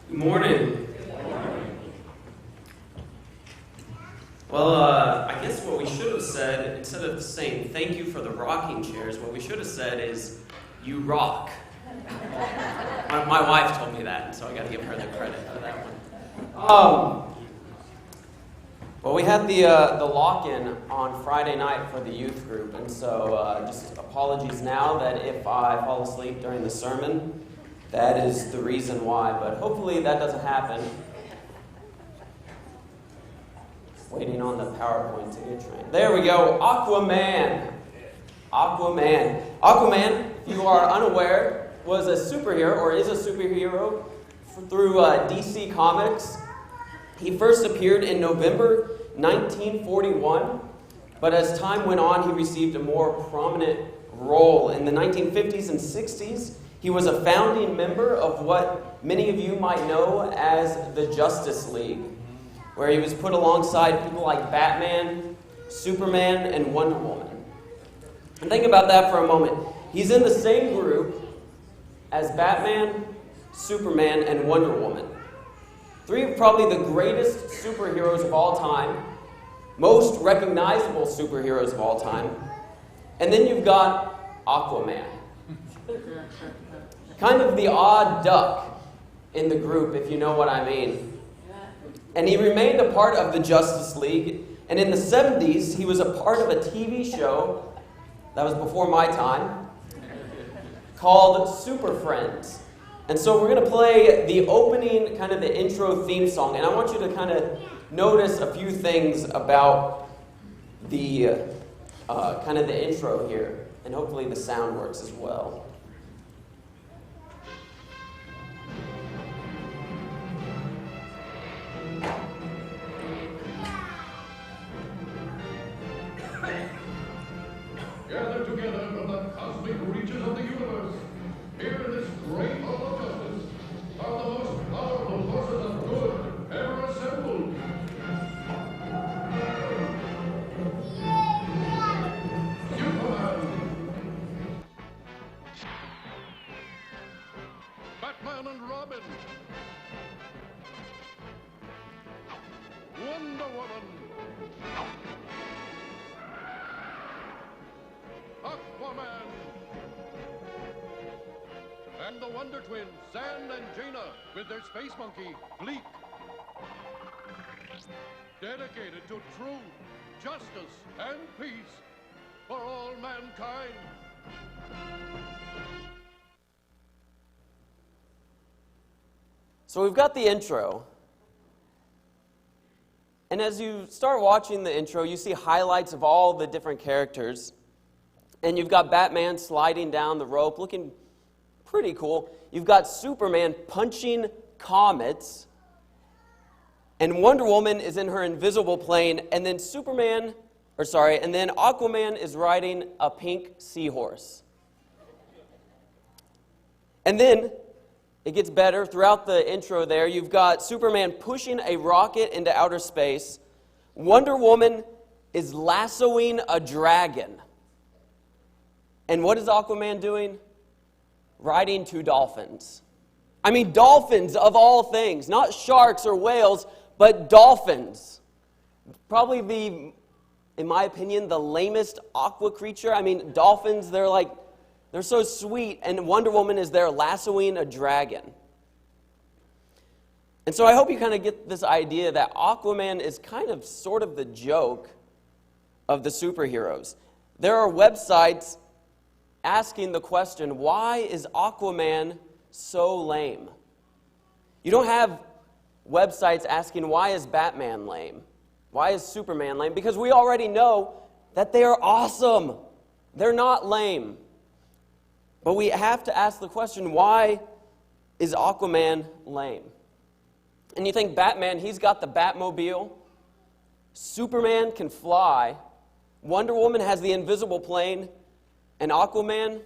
Good morning. Well, I guess what we should have said, instead of saying thank you for the rocking chairs, what we should have said is, you rock. My wife told me that, so I got to give her the credit for that one. Well, we had the lock-in on Friday night for the youth group, and so just apologies now that if I fall asleep during the sermon, that is the reason why, but hopefully that doesn't happen. Just waiting on the PowerPoint to get trained. There we go. Aquaman. Aquaman, if you are unaware, was a superhero, or is a superhero, through DC Comics. He first appeared in November 1941, but as time went on, he received a more prominent role. In the 1950s and 60s, he was a founding member of what many of you might know as the Justice League, where he was put alongside people like Batman, Superman, and Wonder Woman. And think about that for a moment. He's in the same group as Batman, Superman, and Wonder Woman. Three of probably the greatest superheroes of all time, most recognizable superheroes of all time. And then you've got Aquaman. Kind of the odd duck in the group, if you know what I mean. And he remained a part of the Justice League. And in the 70s, he was a part of a TV show that was before my time called Super Friends. And so we're going to play the opening, kind of the intro theme song. And I want you to kind of notice a few things about the kind of the intro here. And hopefully the sound works as well. Gathered together from the cosmic reaches of the universe, here in this great hall of justice, are the most powerful forces of good ever assembled. Superman, Batman and Robin, Wonder Woman, Aquaman, and the Wonder Twins, Sand and Jaina, with their space monkey, Bleak. Dedicated to truth, justice, and peace for all mankind. So we've got the intro. And as you start watching the intro, you see highlights of all the different characters. And you've got Batman sliding down the rope, looking pretty cool. You've got Superman punching comets. And Wonder Woman is in her invisible plane. And then and then Aquaman is riding a pink seahorse. And then it gets better. Throughout the intro there, you've got Superman pushing a rocket into outer space. Wonder Woman is lassoing a dragon. And what is Aquaman doing? Riding two dolphins. I mean, dolphins of all things. Not sharks or whales, but dolphins. Probably in my opinion, the lamest aqua creature. I mean, dolphins, they're so sweet. And Wonder Woman is there lassoing a dragon. And so I hope you kind of get this idea that Aquaman is kind of sort of the joke of the superheroes. There are websites asking the question, why is Aquaman so lame? You don't have websites asking, why is Batman lame? Why is Superman lame? Because we already know that they are awesome. They're not lame. But we have to ask the question, why is Aquaman lame? And you think Batman, he's got the Batmobile. Superman can fly. Wonder Woman has the invisible plane. And Aquaman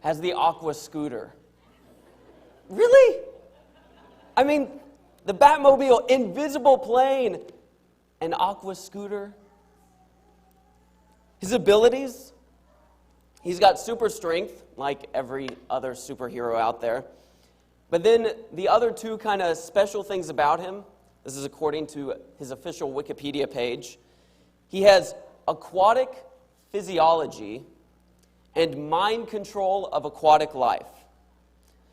has the Aqua Scooter. Really? I mean, the Batmobile, invisible plane, and Aqua Scooter. His abilities, he's got super strength, like every other superhero out there. But then the other two kind of special things about him, this is according to his official Wikipedia page, he has aquatic physiology and mind control of aquatic life.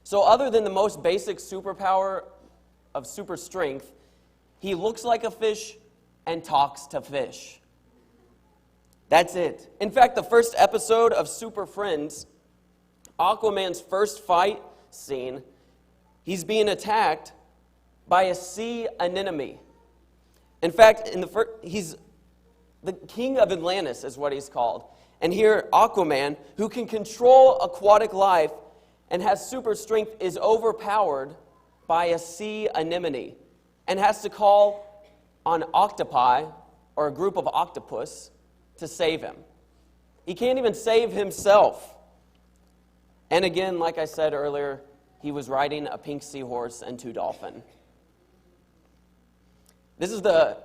So other than the most basic superpower of super strength, he looks like a fish and talks to fish. That's it. In fact, the first episode of Super Friends, Aquaman's first fight scene, he's being attacked by a sea anemone. In fact, he's the king of Atlantis is what he's called. And here, Aquaman, who can control aquatic life and has super strength, is overpowered by a sea anemone and has to call on octopi, or a group of octopus, to save him. He can't even save himself. And again, like I said earlier, he was riding a pink seahorse and two dolphins. This is the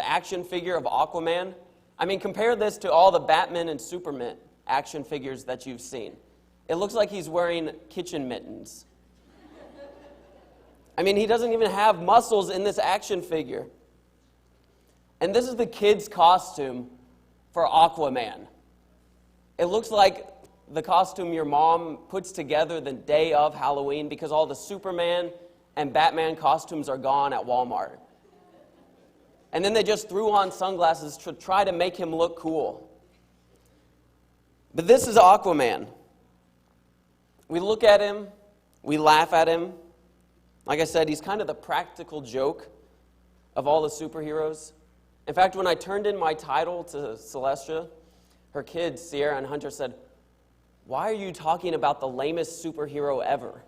action figure of Aquaman. I mean, compare this to all the Batman and Superman action figures that you've seen. It looks like he's wearing kitchen mittens. I mean, he doesn't even have muscles in this action figure. And this is the kid's costume for Aquaman. It looks like the costume your mom puts together the day of Halloween because all the Superman and Batman costumes are gone at Walmart. And then they just threw on sunglasses to try to make him look cool. But this is Aquaman. We look at him, we laugh at him. Like I said, he's kind of the practical joke of all the superheroes. In fact, when I turned in my title to Celestia, her kids, Sierra and Hunter, said, "Why are you talking about the lamest superhero ever?"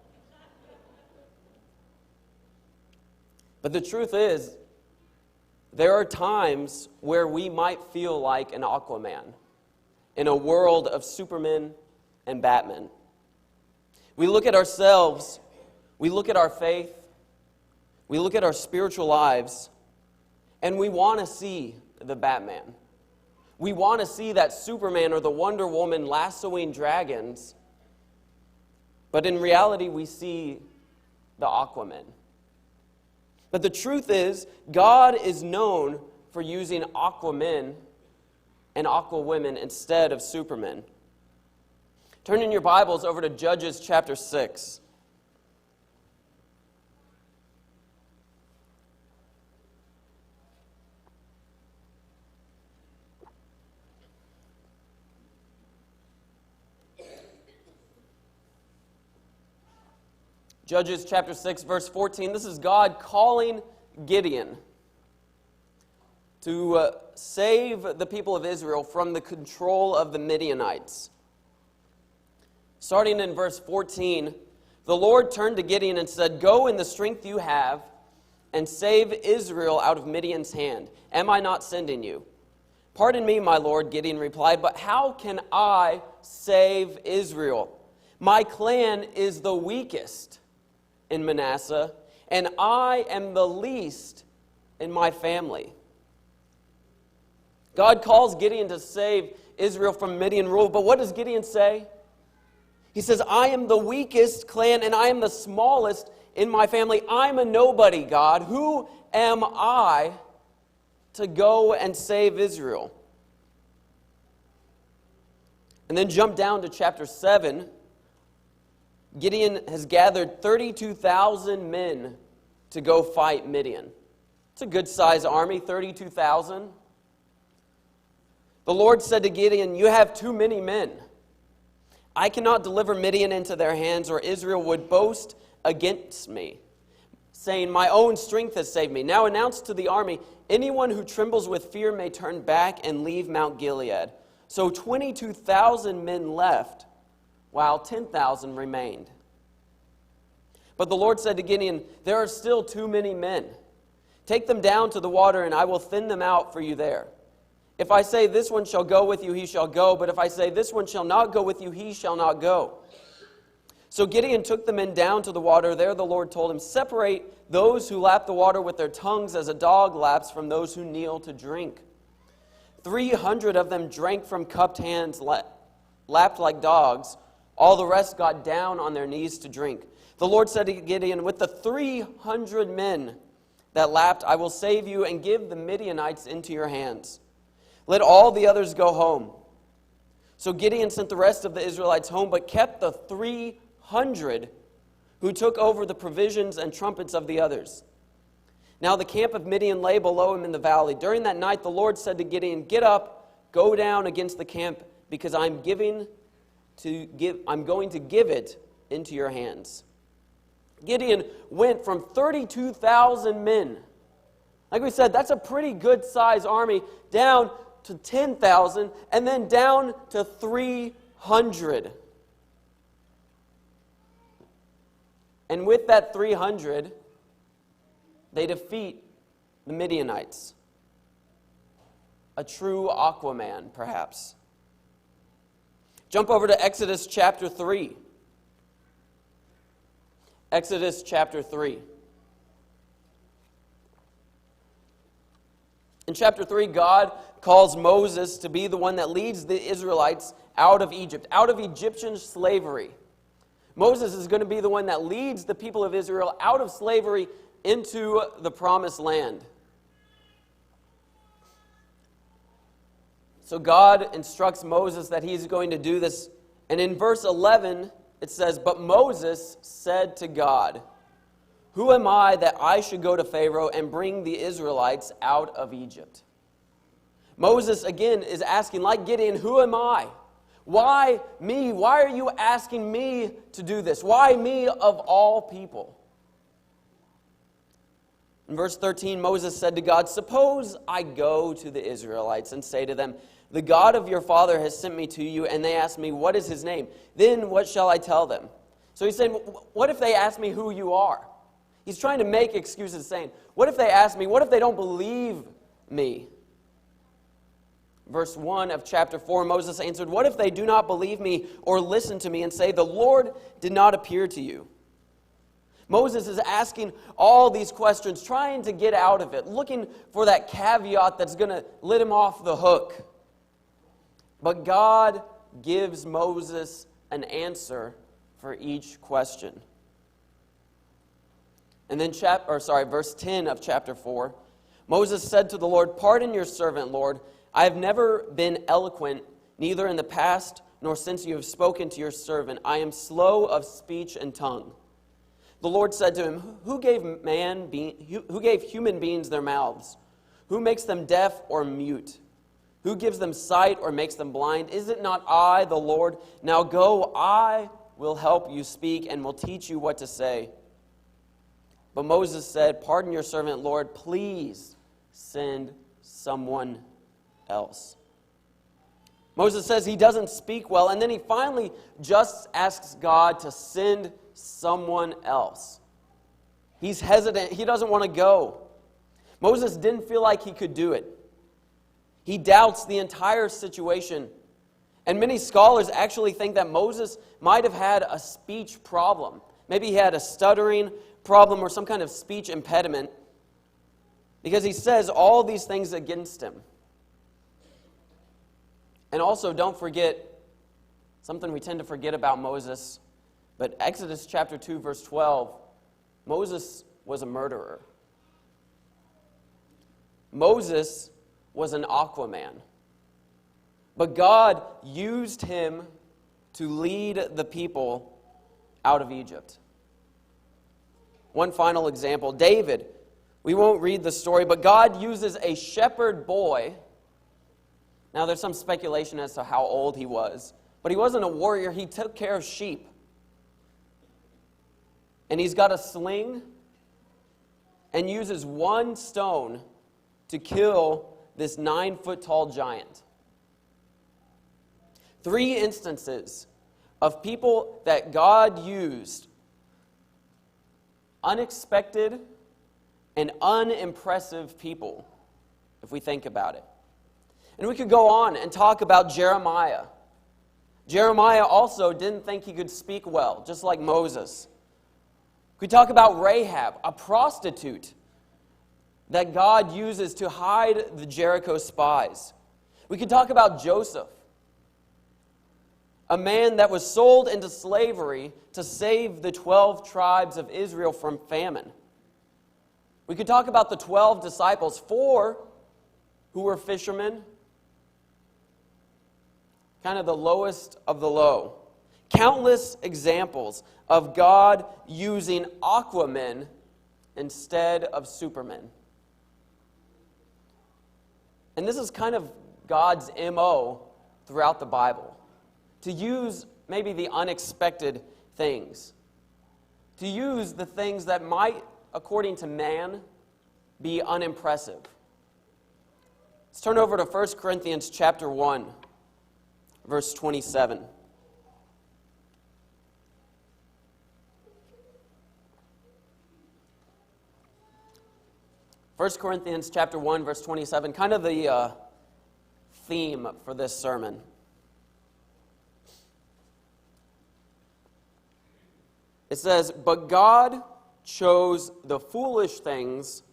But the truth is, there are times where we might feel like an Aquaman in a world of Superman and Batman. We look at ourselves, we look at our faith, we look at our spiritual lives, and we want to see the Batman. We want to see that Superman or the Wonder Woman lassoing dragons, but in reality we see the Aquaman. But the truth is, God is known for using Aquamen and Aquawomen instead of Supermen. Turn in your Bibles over to Judges chapter 6. Judges chapter 6, verse 14. This is God calling Gideon to save the people of Israel from the control of the Midianites. Starting in verse 14, the Lord turned to Gideon and said, "Go in the strength you have and save Israel out of Midian's hand. Am I not sending you?" "Pardon me, my Lord," Gideon replied, "but how can I save Israel? My clan is the weakest in Manasseh, and I am the least in my family." God calls Gideon to save Israel from Midian rule, but what does Gideon say? He says, "I am the weakest clan, and I am the smallest in my family. I'm a nobody, God. Who am I to go and save Israel?" And then jump down to chapter 7. Gideon has gathered 32,000 men to go fight Midian. It's a good-sized army, 32,000. The Lord said to Gideon, "You have too many men. I cannot deliver Midian into their hands, or Israel would boast against me, saying, 'My own strength has saved me.' Now announce to the army, 'Anyone who trembles with fear may turn back and leave Mount Gilead.' So 22,000 men left, while 10,000 remained. But the Lord said to Gideon, 'There are still too many men. Take them down to the water, and I will thin them out for you there. If I say, this one shall go with you, he shall go. But if I say, this one shall not go with you, he shall not go.' So Gideon took the men down to the water. There the Lord told him, 'Separate those who lap the water with their tongues as a dog laps from those who kneel to drink.' 300 of them drank from cupped hands, lapped like dogs. All the rest got down on their knees to drink. The Lord said to Gideon, with the 300 men that lapped, I will save you and give the Midianites into your hands. Let all the others go home. So Gideon sent the rest of the Israelites home, but kept the 300 who took over the provisions and trumpets of the others. Now the camp of Midian lay below him in the valley. During that night the Lord said to Gideon, get up, go down against the camp, because I'm going to give it into your hands. Gideon went from 32,000 men, like we said, that's a pretty good size army, down to 10,000, and then down to 300. And with that 300, they defeat the Midianites. A true Aquaman, perhaps. Jump over to Exodus chapter 3. Exodus chapter 3. In chapter 3, God calls Moses to be the one that leads the Israelites out of Egypt, out of Egyptian slavery. Moses is going to be the one that leads the people of Israel out of slavery into the promised land. So God instructs Moses that he's going to do this. And in verse 11, it says, but Moses said to God, who am I that I should go to Pharaoh and bring the Israelites out of Egypt? Moses, again, is asking, like Gideon, who am I? Why me? Why are you asking me to do this? Why me of all people? In verse 13, Moses said to God, suppose I go to the Israelites and say to them, the God of your father has sent me to you, and they ask me, what is his name? Then what shall I tell them? So he's saying, what if they ask me who you are? He's trying to make excuses, saying, what if they ask me? What if they don't believe me? Verse 1 of chapter 4, Moses answered, what if they do not believe me or listen to me and say, the Lord did not appear to you? Moses is asking all these questions, trying to get out of it, looking for that caveat that's going to let him off the hook. But God gives Moses an answer for each question. And then verse 10 of chapter 4, Moses said to the Lord, pardon your servant, Lord. I have never been eloquent, neither in the past nor since you have spoken to your servant. I am slow of speech and tongue. The Lord said to him, who gave human beings their mouths? Who makes them deaf or mute? Who gives them sight or makes them blind? Is it not I, the Lord? Now go, I will help you speak and will teach you what to say. But Moses said, pardon your servant, Lord. Please send someone else. Moses says he doesn't speak well, and then he finally just asks God to send someone else. He's hesitant. He doesn't want to go. Moses didn't feel like he could do it. He doubts the entire situation. And many scholars actually think that Moses might have had a speech problem. Maybe he had a stuttering problem or some kind of speech impediment, because he says all these things against him. And also, don't forget something we tend to forget about Moses, but Exodus chapter 2, verse 12, Moses was a murderer. Moses was an Aquaman. But God used him to lead the people out of Egypt. One final example, David. We won't read the story, but God uses a shepherd boy. Now, there's some speculation as to how old he was, but he wasn't a warrior. He took care of sheep. And he's got a sling and uses one stone to kill this 9-foot-tall giant. 3 instances of people that God used, unexpected and unimpressive people, if we think about it. And we could go on and talk about Jeremiah. Jeremiah also didn't think he could speak well, just like Moses. We talk about Rahab, a prostitute that God uses to hide the Jericho spies. We could talk about Joseph, a man that was sold into slavery to save the 12 tribes of Israel from famine. We could talk about the 12 disciples, 4 who were fishermen, kind of the lowest of the low. Countless examples of God using Aquaman instead of Supermen. And this is kind of God's MO throughout the Bible. To use maybe the unexpected things. To use the things that might, according to man, be unimpressive. Let's turn over to 1 Corinthians chapter 1, verse 27. 1 Corinthians chapter 1, verse 27, kind of the theme for this sermon. It says, "But God chose the foolish things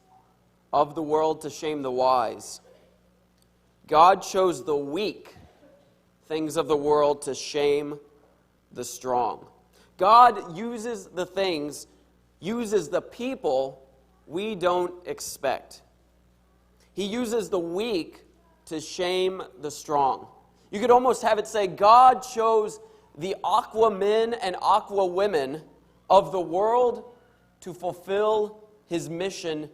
of the world to shame the wise. God chose the weak things of the world to shame the strong." God uses the things, uses the people we don't expect. He uses the weak to shame the strong. You could almost have it say, God chose the Aquamen and Aquawomen of the world to fulfill His mission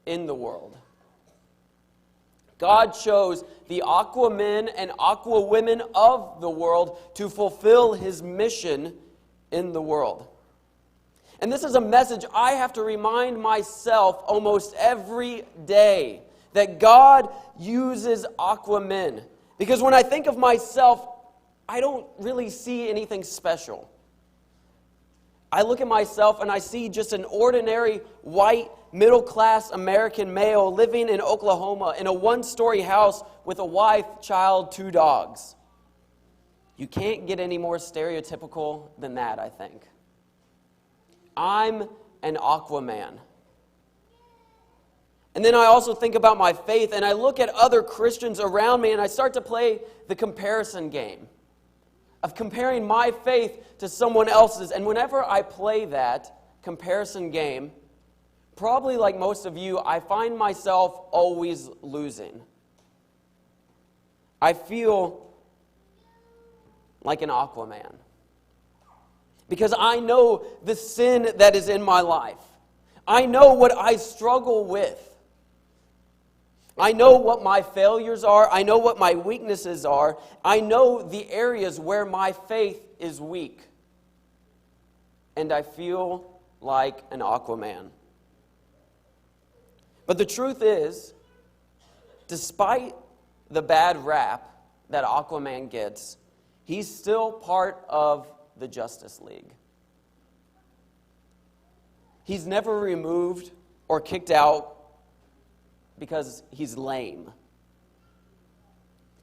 in the world. God chose the Aquamen and Aquawomen of the world to fulfill His mission in the world. And this is a message I have to remind myself almost every day, that God uses Aquaman. Because when I think of myself, I don't really see anything special. I look at myself and I see just an ordinary white middle-class American male living in Oklahoma in a one-story house with a wife, child, 2 dogs. You can't get any more stereotypical than that, I think. I'm an Aquaman. And then I also think about my faith, and I look at other Christians around me, and I start to play the comparison game of comparing my faith to someone else's. And whenever I play that comparison game, probably like most of you, I find myself always losing. I feel like an Aquaman. Because I know the sin that is in my life. I know what I struggle with. I know what my failures are. I know what my weaknesses are. I know the areas where my faith is weak. And I feel like an Aquaman. But the truth is, despite the bad rap that Aquaman gets, he's still part of the Justice League. He's never removed or kicked out because he's lame.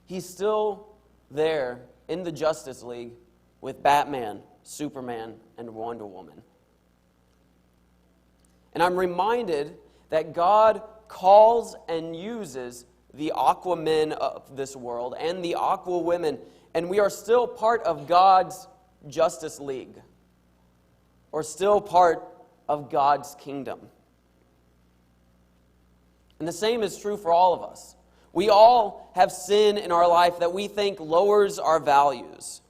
He's still there in the Justice League with Batman, Superman, and Wonder Woman. And I'm reminded that God calls and uses the Aquamen of this world and the Aquawomen, and we are still part of God's Justice League, or still part of God's kingdom. And the same is true for all of us. We all have sin in our life that we think lowers our values.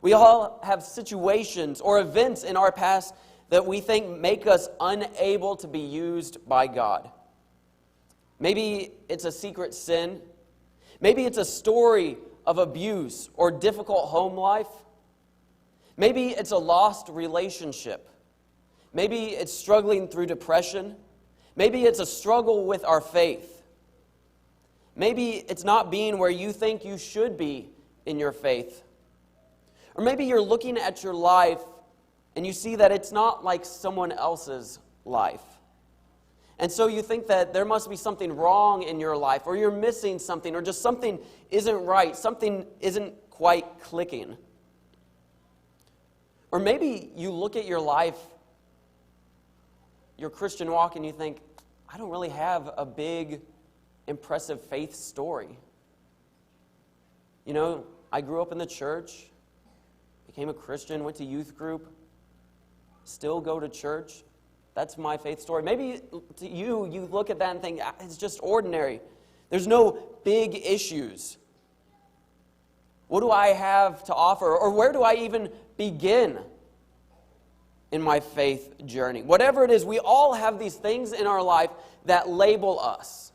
We all have situations or events in our past that we think make us unable to be used by God. Maybe it's a secret sin. Maybe it's a story of abuse or difficult home life. Maybe it's a lost relationship. Maybe it's struggling through depression. Maybe it's a struggle with our faith. Maybe it's not being where you think you should be in your faith. Or maybe you're looking at your life and you see that it's not like someone else's life. And so you think that there must be something wrong in your life, or you're missing something, or just something isn't right, something isn't quite clicking. Or maybe you look at your life, your Christian walk, and you think, I don't really have a big, impressive faith story. You know, I grew up in the church. became a Christian, went to youth group, still go to church. That's my faith story. Maybe to you look at that and think, it's just ordinary. There's no big issues. What do I have to offer? Or where do I even begin in my faith journey? Whatever it is, we all have these things in our life that label us.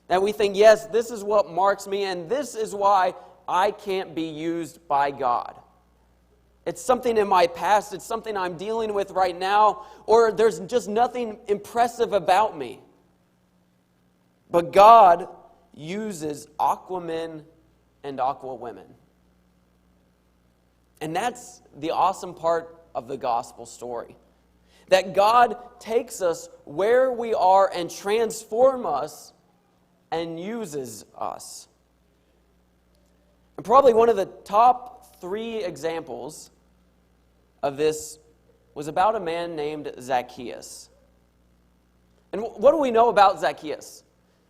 That we think, yes, this is what marks me, and this is why I can't be used by God. It's something in my past, it's something I'm dealing with right now, or there's just nothing impressive about me. But God uses Aquaman and Aquawomen. And that's the awesome part of the gospel story. That God takes us where we are and transforms us and uses us. And probably one of the top 3 examples of this was about a man named Zacchaeus. And what do we know about Zacchaeus?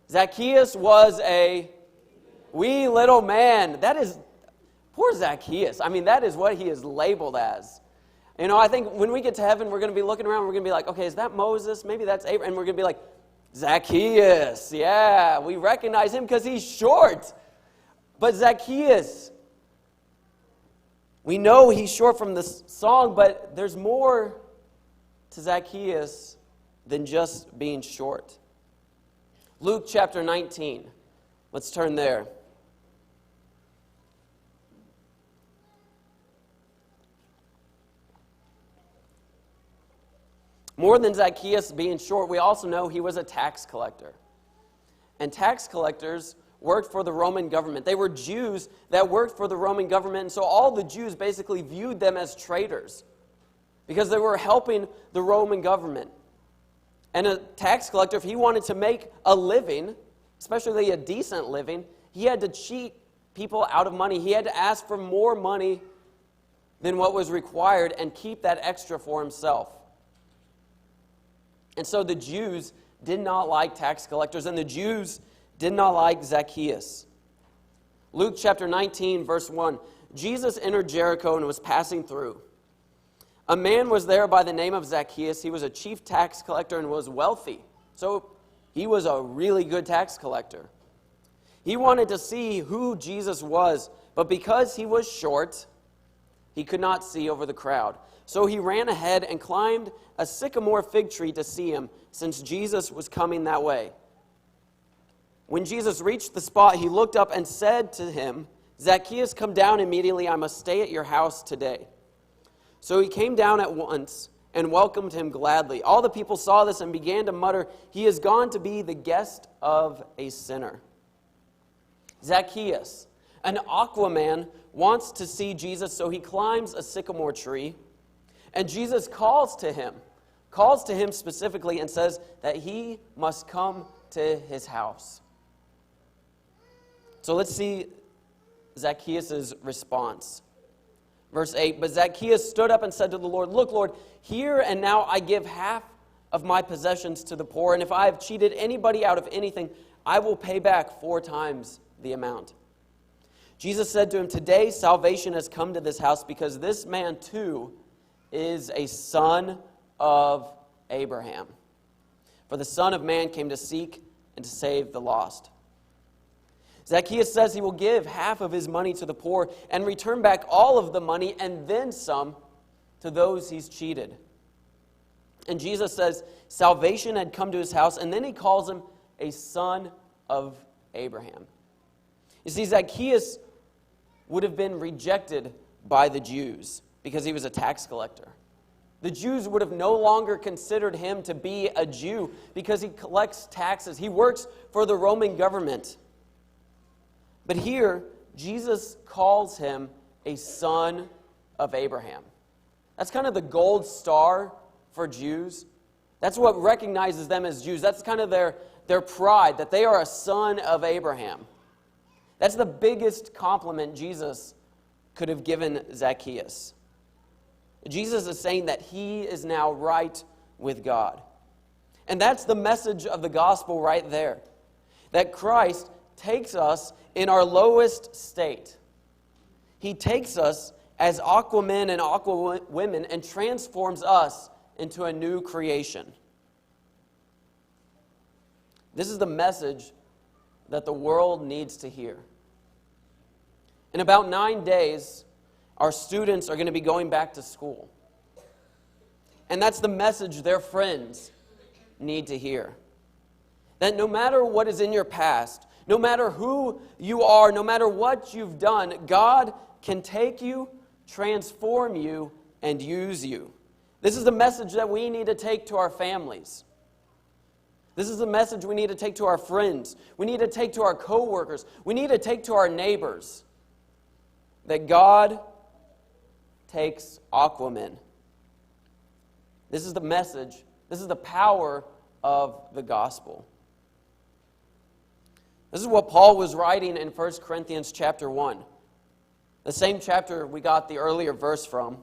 Zacchaeus was a wee little man. That is, poor Zacchaeus. I mean, that is what he is labeled as. You know, I think when we get to heaven, we're going to be looking around, we're going to be like, okay, is that Moses? Maybe that's Abraham. And we're going to be like, Zacchaeus. Yeah, we recognize him because he's short. But Zacchaeus, we know he's short from this song, but there's more to Zacchaeus than just being short. Luke chapter 19. Let's turn there. More than Zacchaeus being short, we also know he was a tax collector. And tax collectors worked for the Roman government. They were Jews that worked for the Roman government, and so all the Jews basically viewed them as traitors because they were helping the Roman government. And a tax collector, if he wanted to make a living, especially a decent living, he had to cheat people out of money. He had to ask for more money than what was required and keep that extra for himself. And so the Jews did not like tax collectors, and the Jews did not like Zacchaeus. Luke chapter 19, verse 1. Jesus entered Jericho and was passing through. A man was there by the name of Zacchaeus. He was a chief tax collector and was wealthy. So he was a really good tax collector. He wanted to see who Jesus was, but because he was short, he could not see over the crowd. So he ran ahead and climbed a sycamore fig tree to see him, since Jesus was coming that way. When Jesus reached the spot, he looked up and said to him, Zacchaeus, come down immediately. I must stay at your house today. So he came down at once and welcomed him gladly. All the people saw this and began to mutter, he has gone to be the guest of a sinner. Zacchaeus, an Aquaman, wants to see Jesus, so he climbs a sycamore tree. And Jesus calls to him specifically and says that he must come to his house. So let's see Zacchaeus' response. Verse 8, but Zacchaeus stood up and said to the Lord, look, Lord, here and now I give half of my possessions to the poor, and if I have cheated anybody out of anything, I will pay back 4 times the amount. Jesus said to him, today salvation has come to this house because this man too is a son of Abraham. For the Son of Man came to seek and to save the lost. Zacchaeus says he will give half of his money to the poor and return back all of the money and then some to those he's cheated. And Jesus says salvation had come to his house, and then he calls him a son of Abraham. You see, Zacchaeus would have been rejected by the Jews because he was a tax collector. The Jews would have no longer considered him to be a Jew because he collects taxes. He works for the Roman government. But here, Jesus calls him a son of Abraham. That's kind of the gold star for Jews. That's what recognizes them as Jews. That's kind of their pride, that they are a son of Abraham. That's the biggest compliment Jesus could have given Zacchaeus. Jesus is saying that he is now right with God. And that's the message of the gospel right there. That Christ takes us in our lowest state. He takes us as Aquaman and Aquawomen and transforms us into a new creation. This is the message that the world needs to hear. In about 9 days, our students are going to be going back to school. And that's the message their friends need to hear. That no matter what is in your past, no matter who you are, no matter what you've done, God can take you, transform you, and use you. This is the message that we need to take to our families. This is the message we need to take to our friends. We need to take to our coworkers. We need to take to our neighbors. That God takes Aquaman. This is the message. This is the power of the gospel. This is what Paul was writing in 1 Corinthians chapter 1. The same chapter we got the earlier verse from.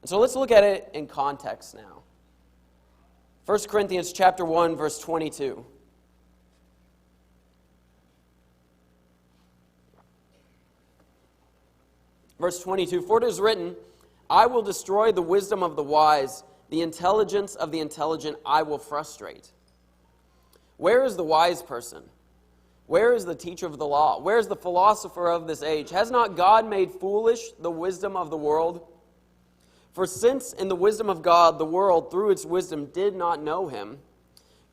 And so let's look at it in context now. 1 Corinthians chapter 1, verse 22. Verse 22, "For it is written, I will destroy the wisdom of the wise, the intelligence of the intelligent I will frustrate. Where is the wise person? Where is the teacher of the law? Where is the philosopher of this age? Has not God made foolish the wisdom of the world? For since in the wisdom of God the world through its wisdom did not know him,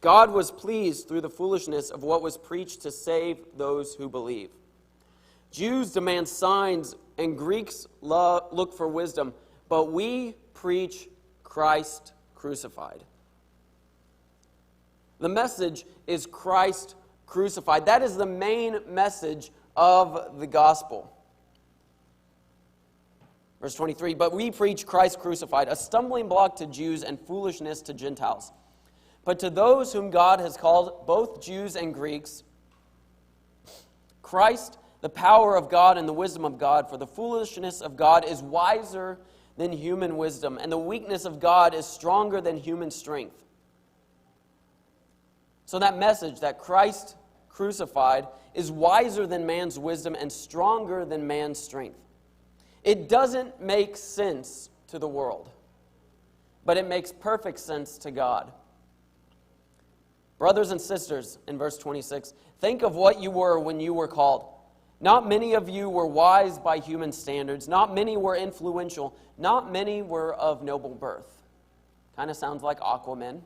God was pleased through the foolishness of what was preached to save those who believe. Jews demand signs and Greeks look for wisdom, but we preach Christ crucified." The message is Christ crucified. That is the main message of the gospel. Verse 23, "But we preach Christ crucified, a stumbling block to Jews and foolishness to Gentiles. But to those whom God has called, both Jews and Greeks, Christ, the power of God and the wisdom of God, for the foolishness of God is wiser than human wisdom, and the weakness of God is stronger than human strength." So that message that Christ crucified is wiser than man's wisdom and stronger than man's strength. It doesn't make sense to the world, but it makes perfect sense to God. Brothers and sisters, in verse 26, think of what you were when you were called. Not many of you were wise by human standards. Not many were influential. Not many were of noble birth. Kind of sounds like Aquaman.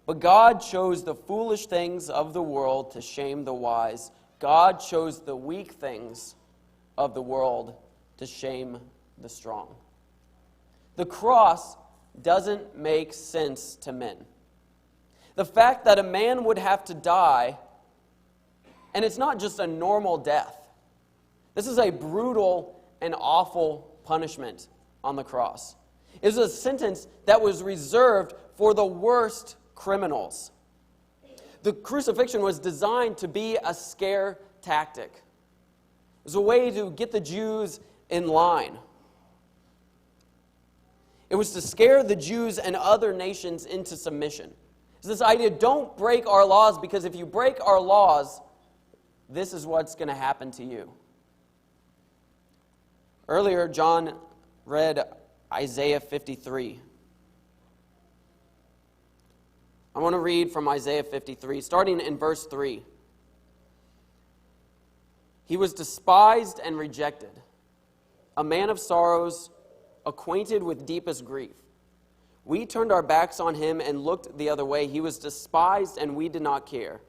But God chose the foolish things of the world to shame the wise. God chose the weak things of the world to shame the strong. The cross doesn't make sense to men. The fact that a man would have to die, and it's not just a normal death. This is a brutal and awful punishment on the cross. It was a sentence that was reserved for the worst criminals. The crucifixion was designed to be a scare tactic. It was a way to get the Jews in line. It was to scare the Jews and other nations into submission. It's this idea, don't break our laws, because if you break our laws, this is what's going to happen to you. Earlier, John read Isaiah 53. I want to read from Isaiah 53, starting in verse 3. "He was despised and rejected, a man of sorrows, acquainted with deepest grief. We turned our backs on him and looked the other way. He was despised and we did not care.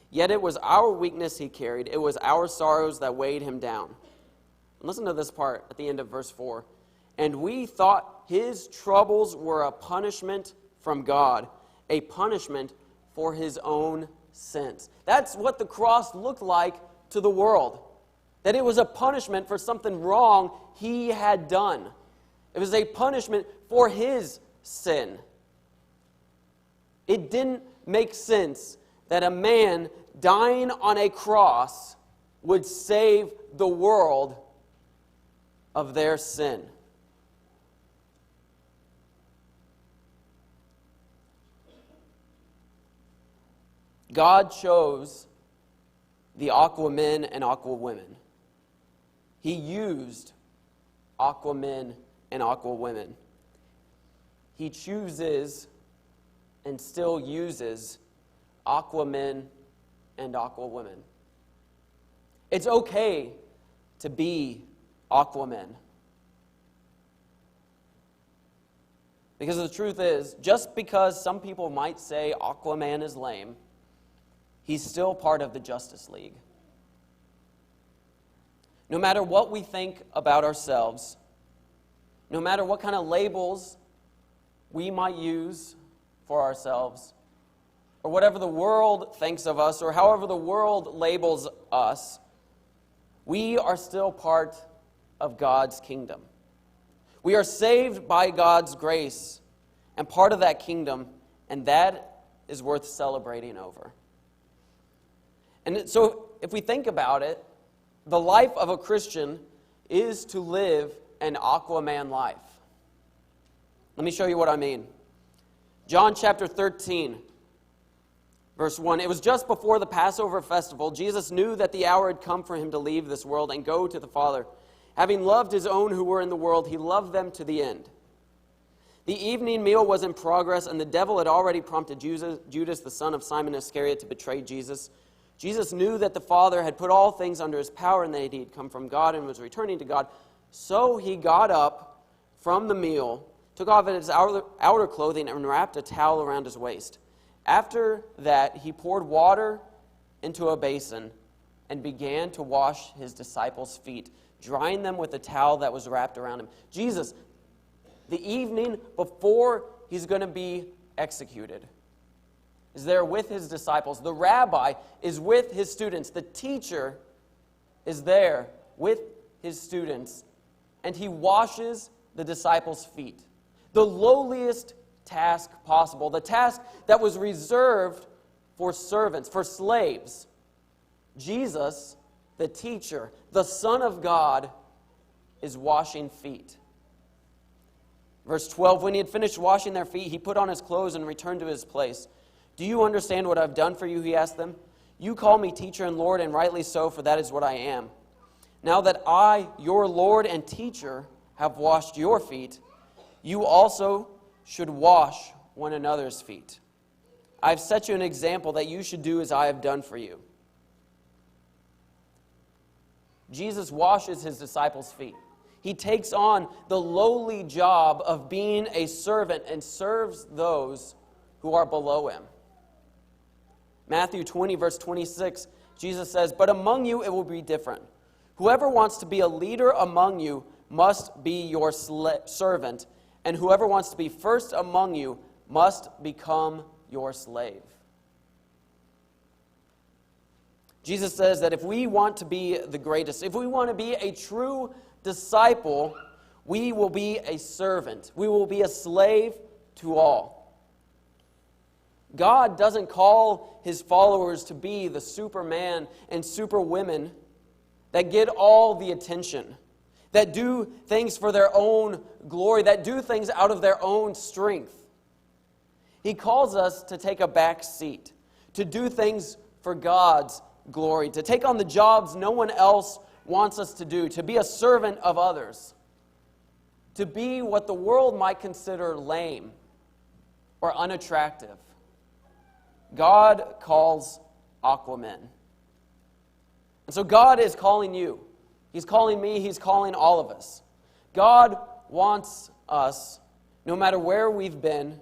Yet it was our weakness he carried. It was our sorrows that weighed him down." And listen to this part at the end of verse 4. "And we thought his troubles were a punishment from God, a punishment for his own sins." That's what the cross looked like to the world. That it was a punishment for something wrong he had done. It was a punishment for his sin. It didn't make sense that a man dying on a cross would save the world of their sin. God chose the Aquamen and Aquawomen. He used Aquamen and Aquawomen. He chooses and still uses Aquamen and Aquawomen. It's okay to be Aquamen. Because the truth is, just because some people might say Aquaman is lame, he's still part of the Justice League. No matter what we think about ourselves, no matter what kind of labels we might use for ourselves, or whatever the world thinks of us, or however the world labels us, we are still part of God's kingdom. We are saved by God's grace and part of that kingdom, and that is worth celebrating over. And so, if we think about it, the life of a Christian is to live an Aquaman life. Let me show you what I mean. John chapter 13, verse 1. It was just before the Passover festival. Jesus knew that the hour had come for him to leave this world and go to the Father. Having loved his own who were in the world, he loved them to the end. The evening meal was in progress, and the devil had already prompted Judas, the son of Simon Iscariot, to betray Jesus. Jesus knew that the Father had put all things under his power, and that he had come from God and was returning to God. So he got up from the meal, took off his outer clothing, and wrapped a towel around his waist. After that, he poured water into a basin and began to wash his disciples' feet, drying them with the towel that was wrapped around him. Jesus, the evening before he's going to be executed, is there with his disciples. The rabbi is with his students. The teacher is there with his students, and he washes the disciples' feet. The lowliest task possible, the task that was reserved for servants, for slaves. Jesus, the teacher, the Son of God, is washing feet. Verse 12, when he had finished washing their feet, he put on his clothes and returned to his place. Do you understand what I've done for you, he asked them. You call me teacher and Lord, and rightly so, for that is what I am. Now that I, your Lord and teacher, have washed your feet, you also should wash one another's feet. I have set you an example that you should do as I have done for you. Jesus washes his disciples' feet. He takes on the lowly job of being a servant and serves those who are below him. Matthew 20, verse 26, Jesus says, but among you it will be different. Whoever wants to be a leader among you must be your servant, and whoever wants to be first among you must become your slave. Jesus says that if we want to be the greatest, if we want to be a true disciple, we will be a servant. We will be a slave to all. God doesn't call his followers to be the superman and superwomen that get all the attention, that do things for their own glory, that do things out of their own strength. He calls us to take a back seat, to do things for God's glory, to take on the jobs no one else wants us to do, to be a servant of others, to be what the world might consider lame or unattractive. God calls Aquaman. And so God is calling you. He's calling me. He's calling all of us. God wants us, no matter where we've been,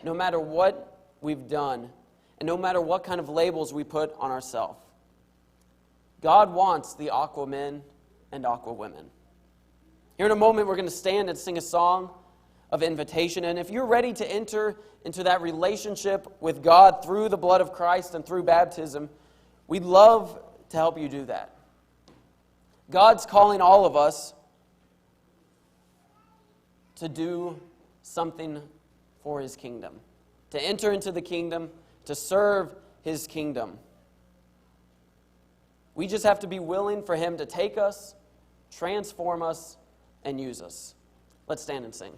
no matter what we've done, and no matter what kind of labels we put on ourselves. God wants the Aquamen and Aquawomen. Here in a moment, we're going to stand and sing a song of invitation. And if you're ready to enter into that relationship with God through the blood of Christ and through baptism, we'd love to help you do that. God's calling all of us to do something for his kingdom, to enter into the kingdom, to serve his kingdom. We just have to be willing for him to take us, transform us, and use us. Let's stand and sing.